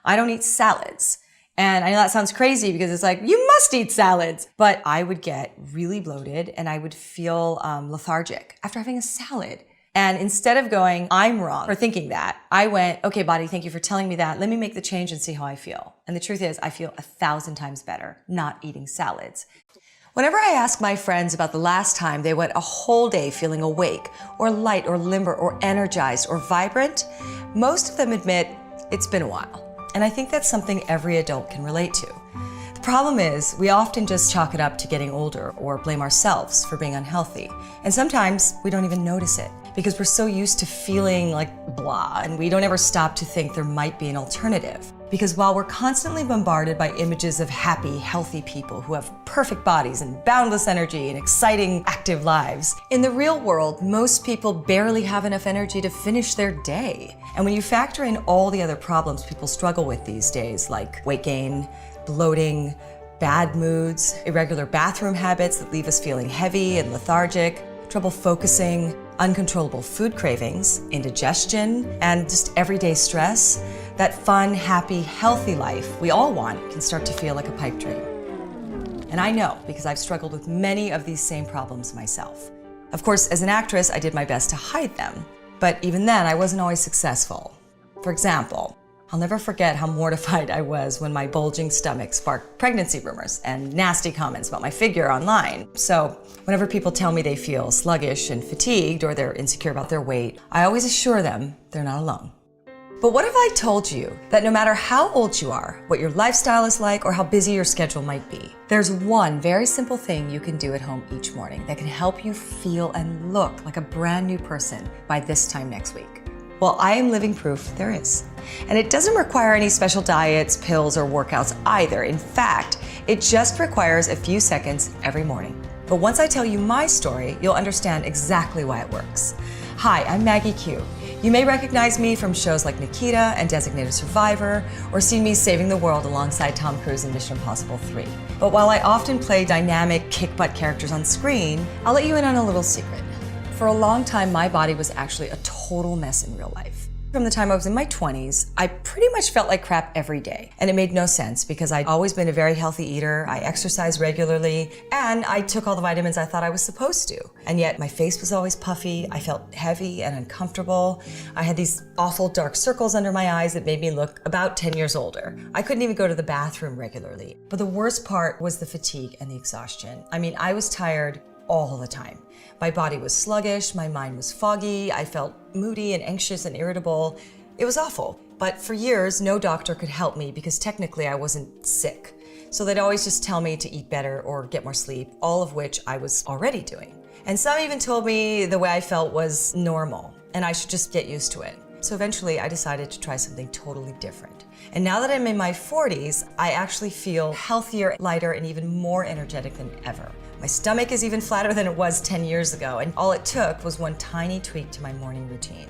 I don't eat salads. And I know that sounds crazy because it's like, you must eat salads. But I would get really bloated and I would feel lethargic after having a salad. And instead of going, I'm wrong for thinking that, I went, okay, body, thank you for telling me that. Let me make the change and see how I feel. And the truth is, I feel 1,000 times better not eating salads. Whenever I ask my friends about the last time they went a whole day feeling awake or light or limber or energized or vibrant, most of them admit it's been a while. And I think that's something every adult can relate to. The problem is, we often just chalk it up to getting older or blame ourselves for being unhealthy. And sometimes we don't even notice it because we're so used to feeling like blah, and we don't ever stop to think there might be an alternative. Because while we're constantly bombarded by images of happy, healthy people who have perfect bodies and boundless energy and exciting, active lives, in the real world, most people barely have enough energy to finish their day. And when you factor in all the other problems people struggle with these days, like weight gain, bloating, bad moods, irregular bathroom habits that leave us feeling heavy and lethargic, trouble focusing, uncontrollable food cravings, indigestion, and just everyday stress, that fun, happy, healthy life we all want can start to feel like a pipe dream. And I know because I've struggled with many of these same problems myself. Of course, as an actress, I did my best to hide them, but even then I wasn't always successful. For example, I'll never forget how mortified I was when my bulging stomach sparked pregnancy rumors and nasty comments about my figure online. So whenever people tell me they feel sluggish and fatigued or they're insecure about their weight, I always assure them they're not alone. But what if I told you that no matter how old you are, what your lifestyle is like, or how busy your schedule might be, there's one very simple thing you can do at home each morning that can help you feel and look like a brand new person by this time next week? Well, I am living proof there is. And it doesn't require any special diets, pills, or workouts either. In fact, it just requires a few seconds every morning. But once I tell you my story, you'll understand exactly why it works. Hi, I'm Maggie Q. You may recognize me from shows like Nikita and Designated Survivor, or see me saving the world alongside Tom Cruise in Mission Impossible 3. But while I often play dynamic, kick-butt characters on screen, I'll let you in on a little secret. For a long time, my body was actually a total mess in real life. From the time I was in my 20s, I pretty much felt like crap every day. And it made no sense because I'd always been a very healthy eater, I exercised regularly, and I took all the vitamins I thought I was supposed to. And yet my face was always puffy, I felt heavy and uncomfortable. I had these awful dark circles under my eyes that made me look about 10 years older. I couldn't even go to the bathroom regularly. But the worst part was the fatigue and the exhaustion. I mean, I was tired all the time. My body was sluggish, my mind was foggy, I felt moody and anxious and irritable. It was awful. But for years, no doctor could help me because technically I wasn't sick. So they'd always just tell me to eat better or get more sleep, all of which I was already doing. And some even told me the way I felt was normal and I should just get used to it. So eventually I decided to try something totally different. And now that I'm in my 40s, I actually feel healthier, lighter, and even more energetic than ever. My stomach is even flatter than it was 10 years ago, and all it took was one tiny tweak to my morning routine.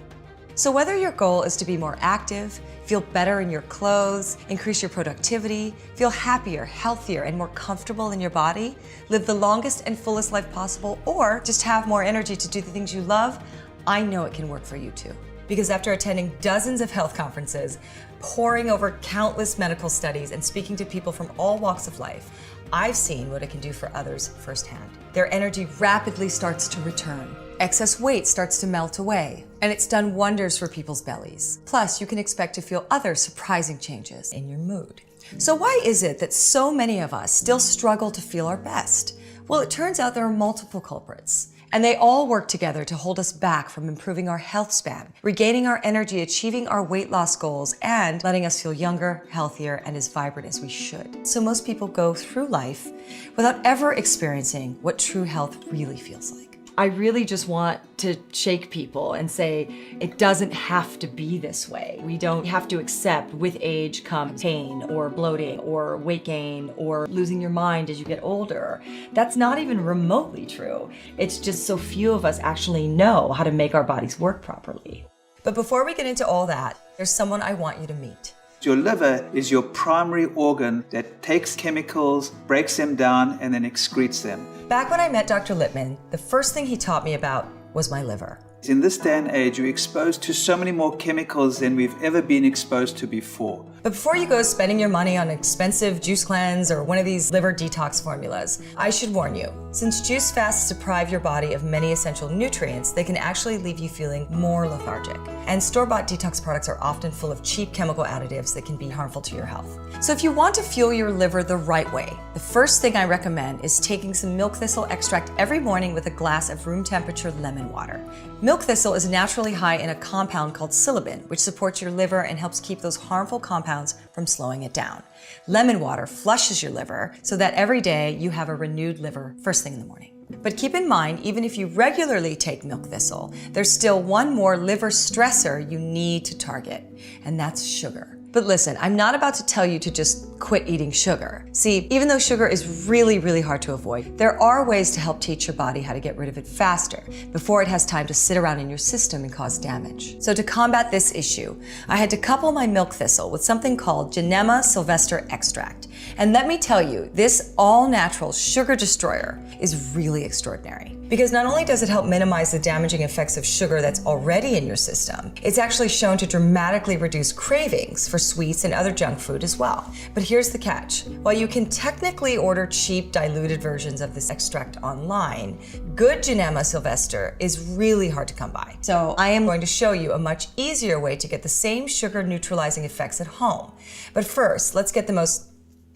So whether your goal is to be more active, feel better in your clothes, increase your productivity, feel happier, healthier, and more comfortable in your body, live the longest and fullest life possible, or just have more energy to do the things you love, I know it can work for you too. Because after attending dozens of health conferences, poring over countless medical studies, and speaking to people from all walks of life, I've seen what it can do for others firsthand. Their energy rapidly starts to return. Excess weight starts to melt away, and it's done wonders for people's bellies. Plus, you can expect to feel other surprising changes in your mood. So why is it that so many of us still struggle to feel our best? Well, it turns out there are multiple culprits. And they all work together to hold us back from improving our health span, regaining our energy, achieving our weight loss goals, and letting us feel younger, healthier, and as vibrant as we should. So most people go through life without ever experiencing what true health really feels like. I really just want to shake people and say, it doesn't have to be this way. We don't have to accept with age comes pain or bloating or weight gain or losing your mind as you get older. That's not even remotely true. It's just so few of us actually know how to make our bodies work properly. But before we get into all that, there's someone I want you to meet. Your liver is your primary organ that takes chemicals, breaks them down, and then excretes them. Back when I met Dr. Lippman, the first thing he taught me about was my liver. In this day and age, we're exposed to so many more chemicals than we've ever been exposed to before. But before you go spending your money on expensive juice cleanse or one of these liver detox formulas, I should warn you, since juice fasts deprive your body of many essential nutrients, they can actually leave you feeling more lethargic. And store-bought detox products are often full of cheap chemical additives that can be harmful to your health. So if you want to fuel your liver the right way, the first thing I recommend is taking some milk thistle extract every morning with a glass of room temperature lemon water. Milk thistle is naturally high in a compound called psilocybin, which supports your liver and helps keep those harmful compounds from slowing it down. Lemon water flushes your liver so that every day you have a renewed liver first thing in the morning. But keep in mind, even if you regularly take milk thistle, there's still one more liver stressor you need to target, and that's sugar. But listen, I'm not about to tell you to just quit eating sugar. See, even though sugar is really, really hard to avoid, there are ways to help teach your body how to get rid of it faster before it has time to sit around in your system and cause damage. So to combat this issue, I had to couple my milk thistle with something called Genema sylvester extract. And let me tell you, this all-natural sugar destroyer is really extraordinary. Because not only does it help minimize the damaging effects of sugar that's already in your system, it's actually shown to dramatically reduce cravings for sweets and other junk food as well. But here's the catch. While you can technically order cheap diluted versions of this extract online, good Genema sylvester is really hard to come by. So I am going to show you a much easier way to get the same sugar neutralizing effects at home. But first, let's get the most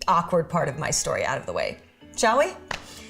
awkward part of my story out of the way, shall we?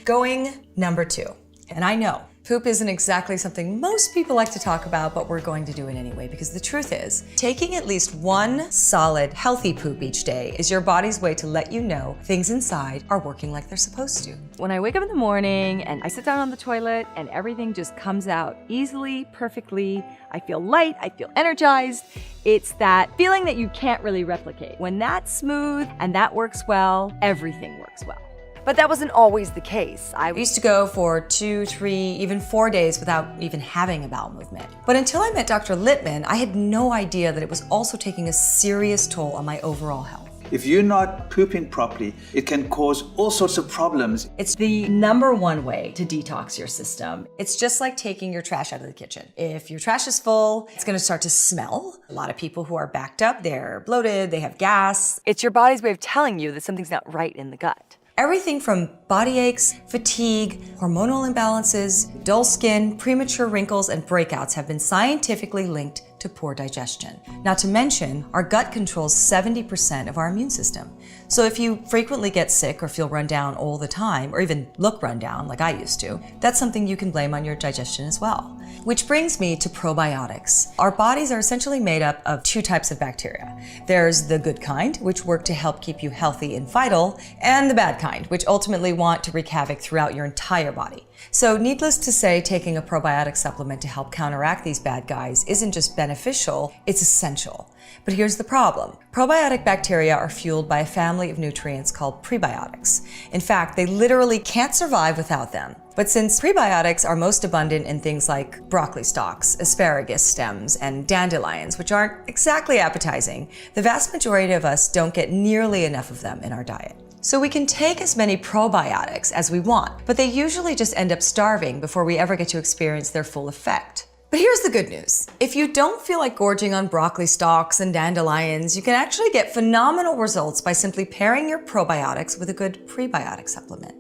Going number 2. And I know, poop isn't exactly something most people like to talk about, but we're going to do it anyway, because the truth is, taking at least one solid, healthy poop each day is your body's way to let you know things inside are working like they're supposed to. When I wake up in the morning and I sit down on the toilet and everything just comes out easily, perfectly, I feel light, I feel energized. It's that feeling that you can't really replicate. When that's smooth and that works well, everything works well. But that wasn't always the case. I used to go for 2, 3, even 4 days without even having a bowel movement. But until I met Dr. Littman, I had no idea that it was also taking a serious toll on my overall health. If you're not pooping properly, it can cause all sorts of problems. It's the number one way to detox your system. It's just like taking your trash out of the kitchen. If your trash is full, it's gonna start to smell. A lot of people who are backed up, they're bloated, they have gas. It's your body's way of telling you that something's not right in the gut. Everything from body aches, fatigue, hormonal imbalances, dull skin, premature wrinkles, and breakouts have been scientifically linked to poor digestion. Not to mention, our gut controls 70% of our immune system. So if you frequently get sick or feel run down all the time, or even look run down like I used to, that's something you can blame on your digestion as well. Which brings me to probiotics. Our bodies are essentially made up of 2 types of bacteria. There's the good kind, which work to help keep you healthy and vital, and the bad kind, which ultimately want to wreak havoc throughout your entire body. So needless to say, taking a probiotic supplement to help counteract these bad guys isn't just beneficial, it's essential. But here's the problem. Probiotic bacteria are fueled by a family of nutrients called prebiotics. In fact, they literally can't survive without them. But since prebiotics are most abundant in things like broccoli stalks, asparagus stems, and dandelions, which aren't exactly appetizing, the vast majority of us don't get nearly enough of them in our diet. So we can take as many probiotics as we want, but they usually just end up starving before we ever get to experience their full effect. But here's the good news. If you don't feel like gorging on broccoli stalks and dandelions, you can actually get phenomenal results by simply pairing your probiotics with a good prebiotic supplement.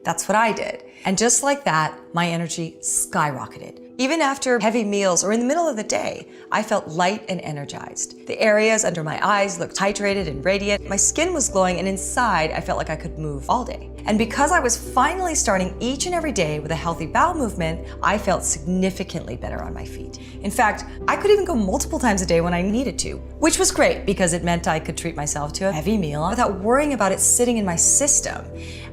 That's what I did. And just like that, my energy skyrocketed. Even after heavy meals or in the middle of the day, I felt light and energized. The areas under my eyes looked hydrated and radiant. My skin was glowing, and inside, I felt like I could move all day. And because I was finally starting each and every day with a healthy bowel movement, I felt significantly better on my feet. In fact, I could even go multiple times a day when I needed to, which was great because it meant I could treat myself to a heavy meal without worrying about it sitting in my system.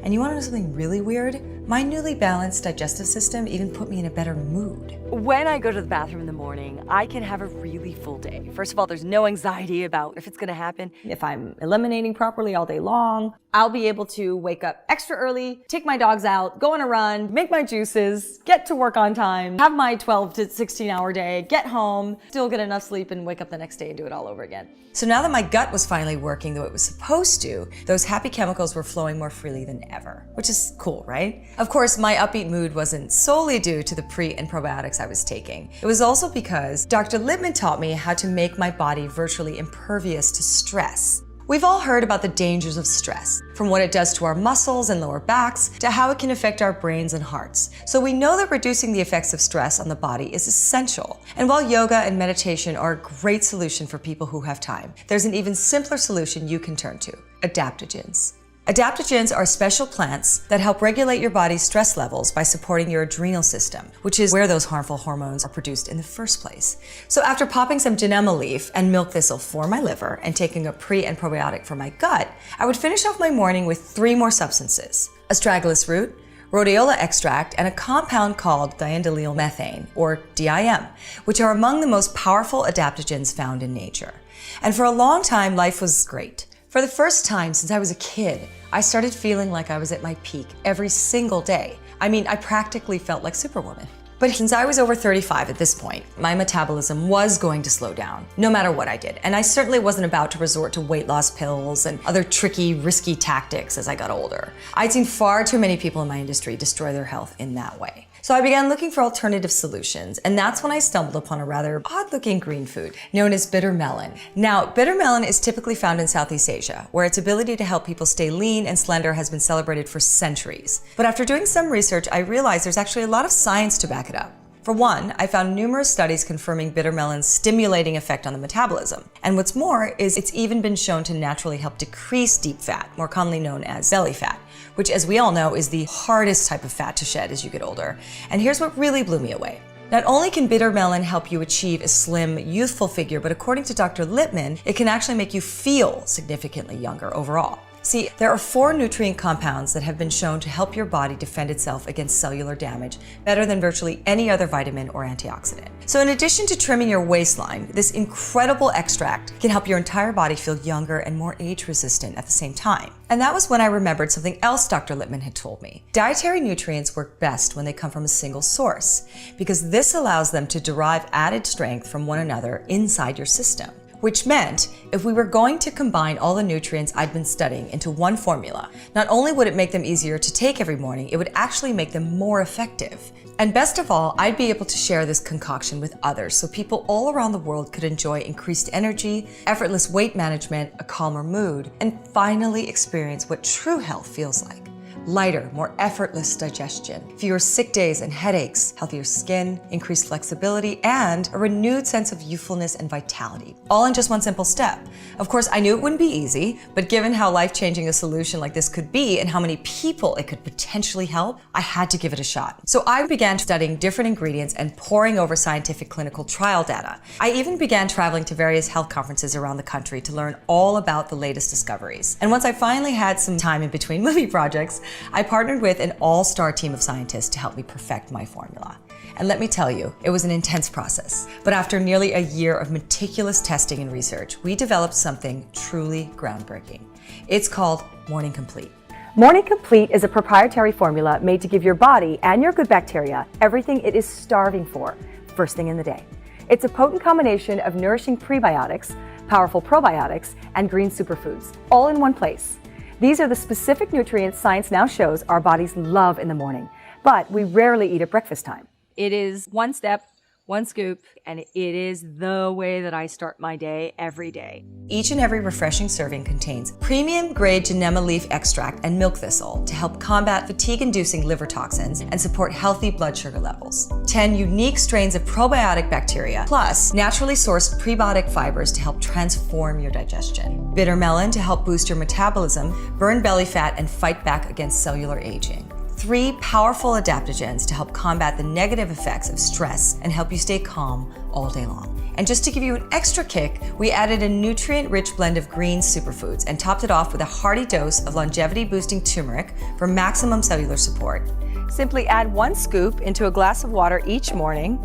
And you wanna know something really weird? My newly balanced digestive system even put me in a better mood. When I go to the bathroom in the morning, I can have a really full day. First of all, there's no anxiety about if it's gonna happen. If I'm eliminating properly all day long, I'll be able to wake up extra early, take my dogs out, go on a run, make my juices, get to work on time, have my 12 to 16 hour day, get home, still get enough sleep, and wake up the next day and do it all over again. So now that my gut was finally working the way it was supposed to, those happy chemicals were flowing more freely than ever, which is cool, right? Of course, my upbeat mood wasn't solely due to the pre and probiotics I was taking. It was also because Dr. Lippmann taught me how to make my body virtually impervious to stress. We've all heard about the dangers of stress, from what it does to our muscles and lower backs to how it can affect our brains and hearts. So we know that reducing the effects of stress on the body is essential. And while yoga and meditation are a great solution for people who have time, there's an even simpler solution you can turn to: adaptogens. Adaptogens are special plants that help regulate your body's stress levels by supporting your adrenal system, which is where those harmful hormones are produced in the first place. So after popping some janema leaf and milk thistle for my liver and taking a pre and probiotic for my gut, I would finish off my morning with 3 more substances: astragalus root, rhodiola extract, and a compound called diindolylmethane, or DIM, which are among the most powerful adaptogens found in nature. And for a long time, life was great. For the first time since I was a kid, I started feeling like I was at my peak every single day. I mean, I practically felt like Superwoman. But since I was over 35 at this point, my metabolism was going to slow down, no matter what I did. And I certainly wasn't about to resort to weight loss pills and other tricky, risky tactics as I got older. I'd seen far too many people in my industry destroy their health in that way. So I began looking for alternative solutions, and that's when I stumbled upon a rather odd-looking green food known as bitter melon. Now, bitter melon is typically found in Southeast Asia, where its ability to help people stay lean and slender has been celebrated for centuries. But after doing some research, I realized there's actually a lot of science to back it up. For one, I found numerous studies confirming bitter melon's stimulating effect on the metabolism. And what's more is it's even been shown to naturally help decrease deep fat, more commonly known as belly fat, which, as we all know, is the hardest type of fat to shed as you get older. And here's what really blew me away. Not only can bitter melon help you achieve a slim, youthful figure, but according to Dr. Lippmann, it can actually make you feel significantly younger overall. See, there are 4 nutrient compounds that have been shown to help your body defend itself against cellular damage better than virtually any other vitamin or antioxidant. So in addition to trimming your waistline, this incredible extract can help your entire body feel younger and more age-resistant at the same time. And that was when I remembered something else Dr. Lippmann had told me. Dietary nutrients work best when they come from a single source, because this allows them to derive added strength from one another inside your system. Which meant if we were going to combine all the nutrients I'd been studying into one formula, not only would it make them easier to take every morning, it would actually make them more effective. And best of all, I'd be able to share this concoction with others so people all around the world could enjoy increased energy, effortless weight management, a calmer mood, and finally experience what true health feels like. Lighter, more effortless digestion, fewer sick days and headaches, healthier skin, increased flexibility, and a renewed sense of youthfulness and vitality, all in just one simple step. Of course, I knew it wouldn't be easy, but given how life-changing a solution like this could be and how many people it could potentially help, I had to give it a shot. So I began studying different ingredients and poring over scientific clinical trial data. I even began traveling to various health conferences around the country to learn all about the latest discoveries. And once I finally had some time in between movie projects, I partnered with an all-star team of scientists to help me perfect my formula. And let me tell you, it was an intense process. But after nearly a year of meticulous testing and research, we developed something truly groundbreaking. It's called Morning Complete. Morning Complete is a proprietary formula made to give your body and your good bacteria everything it is starving for first thing in the day. It's a potent combination of nourishing prebiotics, powerful probiotics, and green superfoods, all in one place. These are the specific nutrients science now shows our bodies love in the morning, but we rarely eat at breakfast time. It is one step, one scoop, and it is the way that I start my day every day. Each and every refreshing serving contains premium grade janema leaf extract and milk thistle to help combat fatigue-inducing liver toxins and support healthy blood sugar levels. 10 unique strains of probiotic bacteria, plus naturally sourced prebiotic fibers to help transform your digestion. Bitter melon to help boost your metabolism, burn belly fat, and fight back against cellular aging. 3 powerful adaptogens to help combat the negative effects of stress and help you stay calm all day long. And just to give you an extra kick, we added a nutrient-rich blend of green superfoods and topped it off with a hearty dose of longevity-boosting turmeric for maximum cellular support. Simply add 1 scoop into a glass of water each morning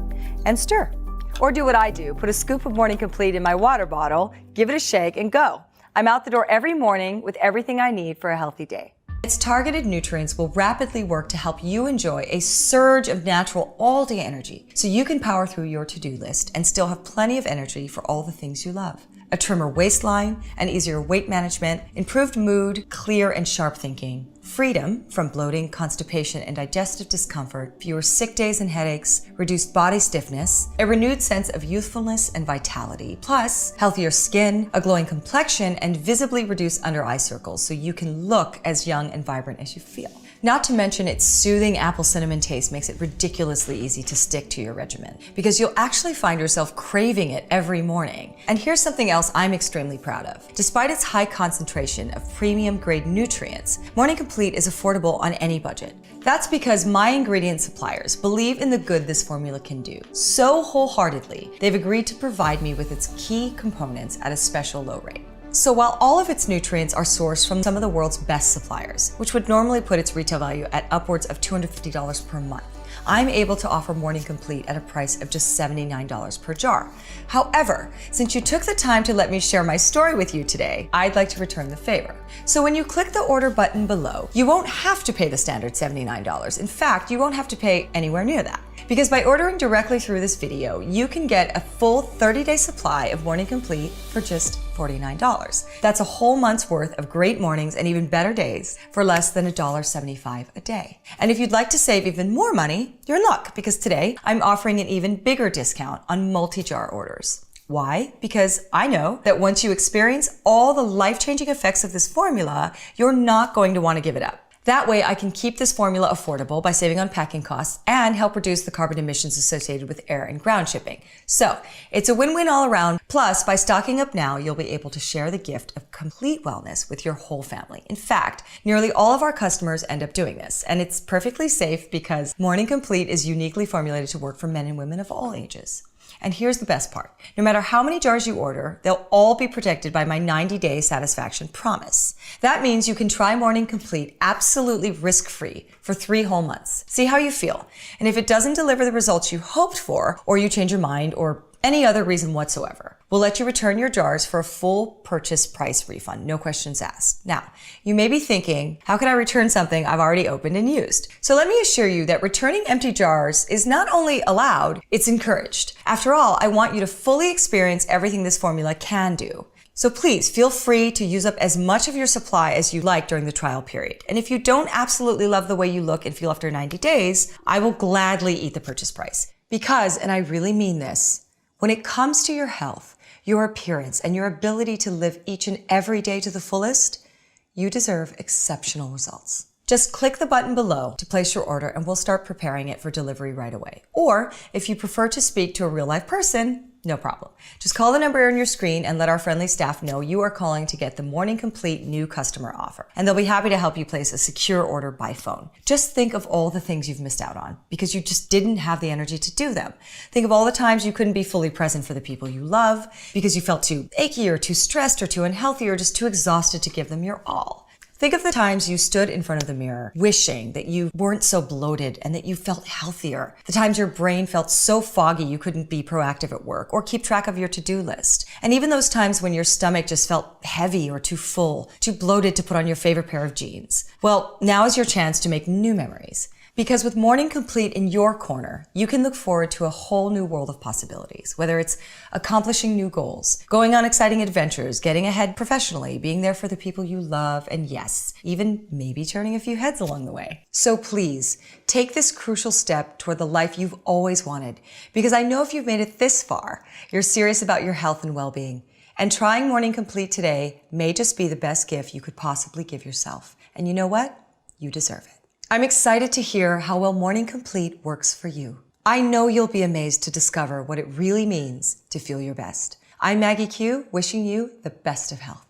and stir. Or do what I do, put a scoop of Morning Complete in my water bottle, give it a shake, and go. I'm out the door every morning with everything I need for a healthy day. Its targeted nutrients will rapidly work to help you enjoy a surge of natural all-day energy so you can power through your to-do list and still have plenty of energy for all the things you love. A trimmer waistline, an easier weight management, improved mood, clear and sharp thinking, freedom from bloating, constipation, and digestive discomfort, fewer sick days and headaches, reduced body stiffness, a renewed sense of youthfulness and vitality, plus healthier skin, a glowing complexion, and visibly reduced under eye circles so you can look as young and vibrant as you feel. Not to mention its soothing apple cinnamon taste makes it ridiculously easy to stick to your regimen because you'll actually find yourself craving it every morning. And here's something else I'm extremely proud of. Despite its high concentration of premium grade nutrients, Morning Complete is affordable on any budget. That's because my ingredient suppliers believe in the good this formula can do so wholeheartedly, they've agreed to provide me with its key components at a special low rate. So while all of its nutrients are sourced from some of the world's best suppliers, which would normally put its retail value at upwards of $250 per month, I'm able to offer Morning Complete at a price of just $79 per jar. However, since you took the time to let me share my story with you today, I'd like to return the favor. So when you click the order button below, you won't have to pay the standard $79. In fact, you won't have to pay anywhere near that. Because by ordering directly through this video, you can get a full 30-day supply of Morning Complete for just $49. That's a whole month's worth of great mornings and even better days for less than $1.75 a day. And if you'd like to save even more money, you're in luck because today I'm offering an even bigger discount on multi-jar orders. Why? Because I know that once you experience all the life-changing effects of this formula, you're not going to want to give it up. That way I can keep this formula affordable by saving on packing costs and help reduce the carbon emissions associated with air and ground shipping. So it's a win-win all around. Plus, by stocking up now, you'll be able to share the gift of complete wellness with your whole family. In fact, nearly all of our customers end up doing this, and it's perfectly safe because Morning Complete is uniquely formulated to work for men and women of all ages. And here's the best part. No matter how many jars you order, they'll all be protected by my 90-day satisfaction promise. That means you can try Morning Complete absolutely risk-free for 3 whole months. See how you feel. And if it doesn't deliver the results you hoped for, or you change your mind, or any other reason whatsoever, we'll let you return your jars for a full purchase price refund, no questions asked. Now, you may be thinking, how can I return something I've already opened and used? So let me assure you that returning empty jars is not only allowed, it's encouraged. After all, I want you to fully experience everything this formula can do. So please feel free to use up as much of your supply as you like during the trial period. And if you don't absolutely love the way you look and feel after 90 days, I will gladly eat the purchase price. Because, and I really mean this, when it comes to your health, your appearance, and your ability to live each and every day to the fullest, you deserve exceptional results. Just click the button below to place your order and we'll start preparing it for delivery right away. Or if you prefer to speak to a real life person, no problem. Just call the number on your screen and let our friendly staff know you are calling to get the Morning Complete new customer offer. And they'll be happy to help you place a secure order by phone. Just think of all the things you've missed out on because you just didn't have the energy to do them. Think of all the times you couldn't be fully present for the people you love because you felt too achy or too stressed or too unhealthy or just too exhausted to give them your all. Think of the times you stood in front of the mirror wishing that you weren't so bloated and that you felt healthier. The times your brain felt so foggy you couldn't be proactive at work or keep track of your to-do list. And even those times when your stomach just felt heavy or too full, too bloated to put on your favorite pair of jeans. Well, now is your chance to make new memories. Because with Morning Complete in your corner, you can look forward to a whole new world of possibilities, whether it's accomplishing new goals, going on exciting adventures, getting ahead professionally, being there for the people you love, and yes, even maybe turning a few heads along the way. So please, take this crucial step toward the life you've always wanted, because I know if you've made it this far, you're serious about your health and well-being. And trying Morning Complete today may just be the best gift you could possibly give yourself. And you know what? You deserve it. I'm excited to hear how well Morning Complete works for you. I know you'll be amazed to discover what it really means to feel your best. I'm Maggie Q, wishing you the best of health.